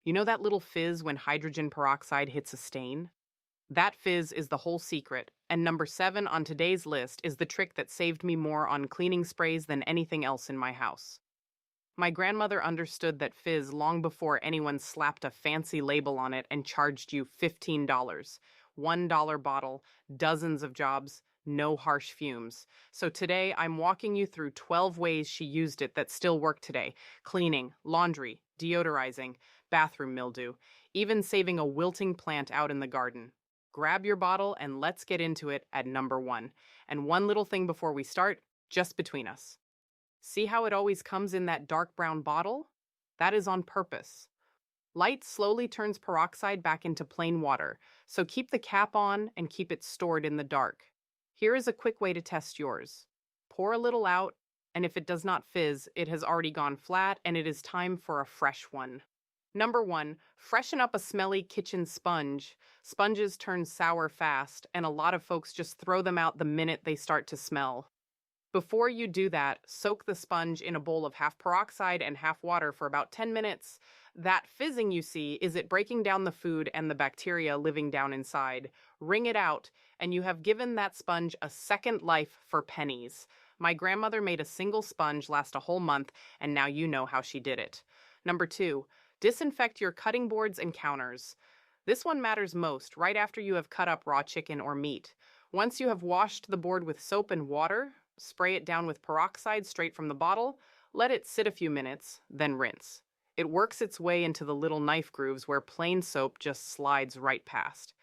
You know that little fizz when hydrogen peroxide hits a stain? That fizz is the whole secret, and number 7 on today's list is the trick that saved me more on cleaning sprays than anything else in my house. My grandmother understood that fizz long before anyone slapped a fancy label on it and charged you $15. $1 bottle, dozens of jobs, no harsh fumes. So today I'm walking you through 12 ways she used it that still work today: cleaning, laundry, deodorizing, bathroom mildew, even saving a wilting plant out in the garden. Grab your bottle and let's get into it at number 1. And one little thing before we start, just between us. See how it always comes in that dark brown bottle? That is on purpose. Light slowly turns peroxide back into plain water, so keep the cap on and keep it stored in the dark. Here is a quick way to test yours. Pour a little out, and if it does not fizz, it has already gone flat and it is time for a fresh one. Number 1, freshen up a smelly kitchen sponge. Sponges turn sour fast, and a lot of folks just throw them out the minute they start to smell. Before you do that, soak the sponge in a bowl of half peroxide and half water for about 10 minutes. That fizzing you see is it breaking down the food and the bacteria living down inside. Wring it out, and you have given that sponge a second life for pennies. My grandmother made a single sponge last a whole month, and now you know how she did it. Number 2, disinfect your cutting boards and counters. This one matters most right after you have cut up raw chicken or meat. Once you have washed the board with soap and water, spray it down with peroxide straight from the bottle, let it sit a few minutes, then rinse. It works its way into the little knife grooves where plain soap just slides right past.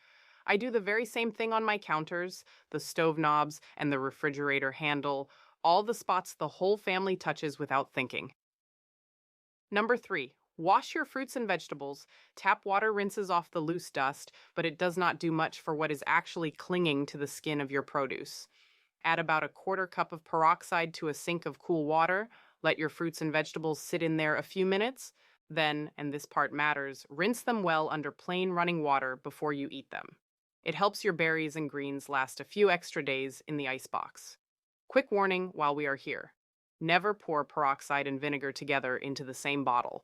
I do the very same thing on my counters, the stove knobs, and the refrigerator handle, all the spots the whole family touches without thinking. Number 3, wash your fruits and vegetables. Tap water rinses off the loose dust, but it does not do much for what is actually clinging to the skin of your produce. Add about a quarter cup of peroxide to a sink of cool water. Let your fruits and vegetables sit in there a few minutes. Then, and this part matters, rinse them well under plain running water before you eat them. It helps your berries and greens last a few extra days in the icebox. Quick warning while we are here. Never pour peroxide and vinegar together into the same bottle.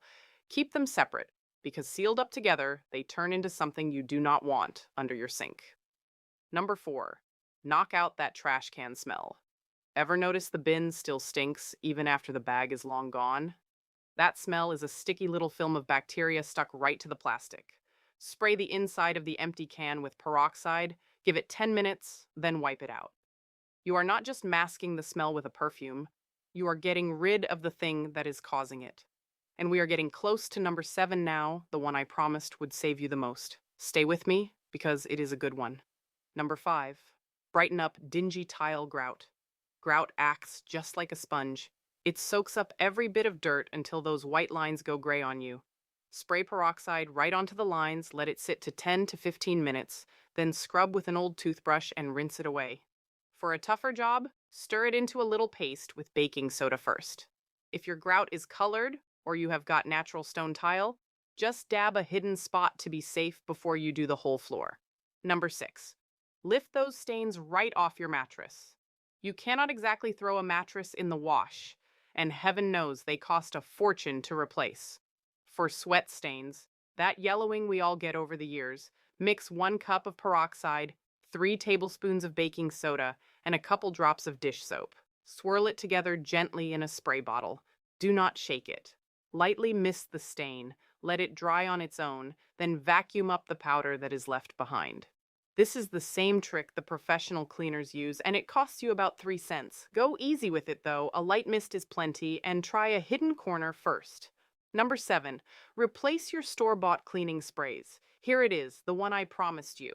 Keep them separate, because sealed up together, they turn into something you do not want under your sink. Number 4, knock out that trash can smell. Ever notice the bin still stinks even after the bag is long gone? That smell is a sticky little film of bacteria stuck right to the plastic. Spray the inside of the empty can with peroxide, give it 10 minutes, then wipe it out. You are not just masking the smell with a perfume, you are getting rid of the thing that is causing it. And we are getting close to number 7 now, the one I promised would save you the most. Stay with me, because it is a good one. Number 5, brighten up dingy tile grout. Grout acts just like a sponge. It soaks up every bit of dirt until those white lines go gray on you. Spray peroxide right onto the lines, let it sit to 10 to 15 minutes, then scrub with an old toothbrush and rinse it away. For a tougher job, stir it into a little paste with baking soda first. If your grout is colored, or you have got natural stone tile, just dab a hidden spot to be safe before you do the whole floor. Number 6, lift those stains right off your mattress. You cannot exactly throw a mattress in the wash, and heaven knows they cost a fortune to replace. For sweat stains, that yellowing we all get over the years, mix 1 cup of peroxide, 3 tablespoons of baking soda, and a couple drops of dish soap. Swirl it together gently in a spray bottle. Do not shake it. Lightly mist the stain, let it dry on its own, then vacuum up the powder that is left behind. This is the same trick the professional cleaners use, and it costs you about 3 cents. Go easy with it though, a light mist is plenty, and try a hidden corner first. Number 7, replace your store-bought cleaning sprays. Here it is, the one I promised you.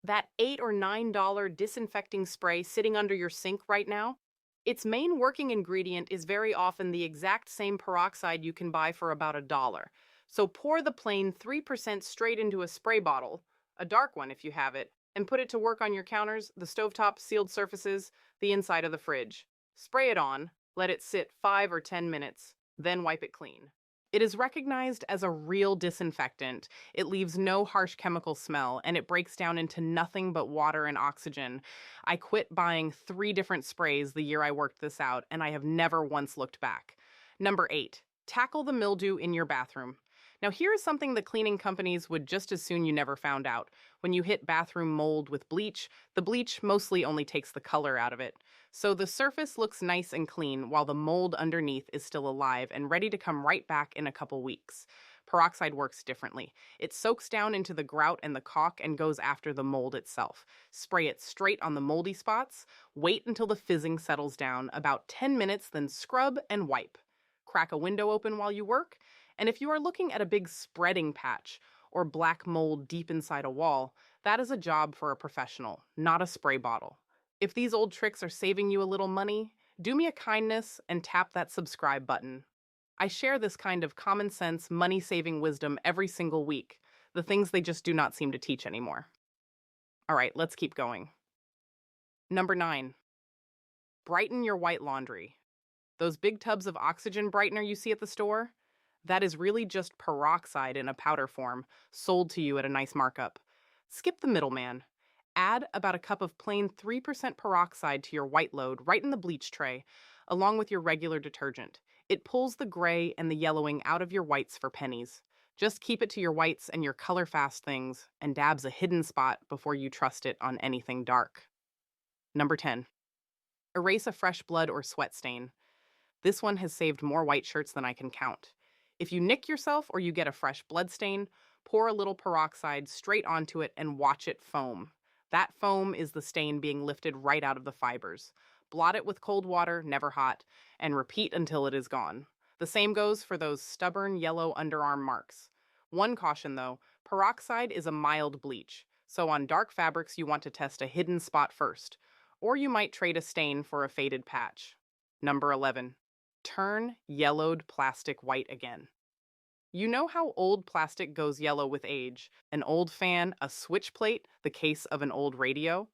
That $8 or $9 disinfecting spray sitting under your sink right now? Its main working ingredient is very often the exact same peroxide you can buy for about $1. So pour the plain 3% straight into a spray bottle, a dark one if you have it, and put it to work on your counters, the stovetop, sealed surfaces, the inside of the fridge. Spray it on, let it sit 5 or 10 minutes, then wipe it clean. It is recognized as a real disinfectant. It leaves no harsh chemical smell, and it breaks down into nothing but water and oxygen. I quit buying 3 different sprays the year I worked this out, and I have never once looked back. Number 8, tackle the mildew in your bathroom. Now, here is something the cleaning companies would just as soon you never found out. When you hit bathroom mold with bleach, the bleach mostly only takes the color out of it. So the surface looks nice and clean while the mold underneath is still alive and ready to come right back in a couple weeks. Peroxide works differently. It soaks down into the grout and the caulk and goes after the mold itself. Spray it straight on the moldy spots, wait until the fizzing settles down, about 10 minutes, then scrub and wipe. Crack a window open while you work, and if you are looking at a big spreading patch or black mold deep inside a wall, that is a job for a professional, not a spray bottle. If these old tricks are saving you a little money, do me a kindness and tap that subscribe button. I share this kind of common sense, money saving wisdom every single week, the things they just do not seem to teach anymore. All right, let's keep going. Number 9, brighten your white laundry. Those big tubs of oxygen brightener you see at the store? That is really just peroxide in a powder form, sold to you at a nice markup. Skip the middleman. Add about a cup of plain 3% peroxide to your white load right in the bleach tray, along with your regular detergent. It pulls the gray and the yellowing out of your whites for pennies. Just keep it to your whites and your color fast things, and dabs a hidden spot before you trust it on anything dark. Number 10. Erase a fresh blood or sweat stain. This one has saved more white shirts than I can count. If you nick yourself or you get a fresh blood stain, pour a little peroxide straight onto it and watch it foam. That foam is the stain being lifted right out of the fibers. Blot it with cold water, never hot, and repeat until it is gone. The same goes for those stubborn yellow underarm marks. One caution though, peroxide is a mild bleach, so on dark fabrics you want to test a hidden spot first, or you might trade a stain for a faded patch. Number 11. Turn yellowed plastic white again. You know how old plastic goes yellow with age? An old fan, a switch plate, the case of an old radio?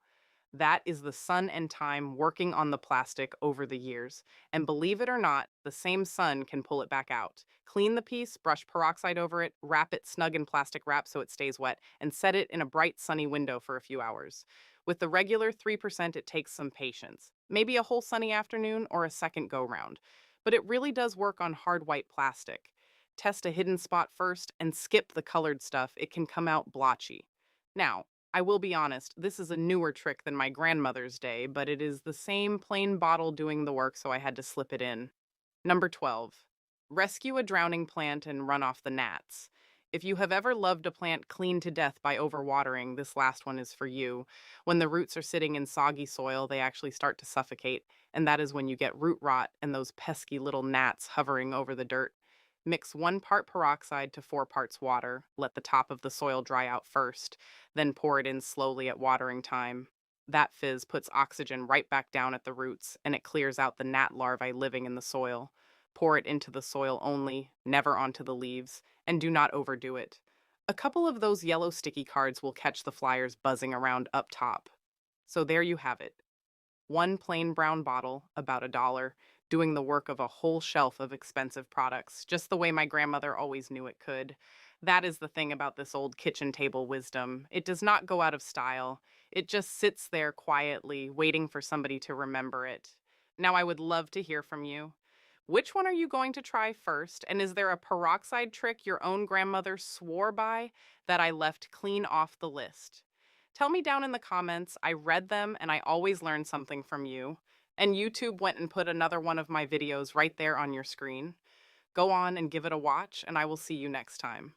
That is the sun and time working on the plastic over the years. And believe it or not, the same sun can pull it back out. Clean the piece, brush peroxide over it, wrap it snug in plastic wrap so it stays wet, and set it in a bright sunny window for a few hours. With the regular 3%, it takes some patience. Maybe a whole sunny afternoon or a second go round. But it really does work on hard white plastic. Test a hidden spot first and skip the colored stuff. It can come out blotchy. Now, I will be honest, this is a newer trick than my grandmother's day, but it is the same plain bottle doing the work, so I had to slip it in. Number 12. Rescue a drowning plant and run off the gnats. If you have ever loved a plant clean to death by overwatering, this last one is for you. When the roots are sitting in soggy soil, they actually start to suffocate, and that is when you get root rot and those pesky little gnats hovering over the dirt. Mix 1 part peroxide to 4 parts water. Let the top of the soil dry out first, then pour it in slowly at watering time. That fizz puts oxygen right back down at the roots, and it clears out the gnat larvae living in the soil. Pour it into the soil only, never onto the leaves, and do not overdo it. A couple of those yellow sticky cards will catch the flyers buzzing around up top. So there you have it. 1 plain brown bottle, about $1, doing the work of a whole shelf of expensive products, just the way my grandmother always knew it could. That is the thing about this old kitchen table wisdom. It does not go out of style. It just sits there quietly, waiting for somebody to remember it. Now, I would love to hear from you. Which one are you going to try first? And is there a peroxide trick your own grandmother swore by that I left clean off the list? Tell me down in the comments. I read them and I always learn something from you. And YouTube went and put another one of my videos right there on your screen. Go on and give it a watch, and I will see you next time.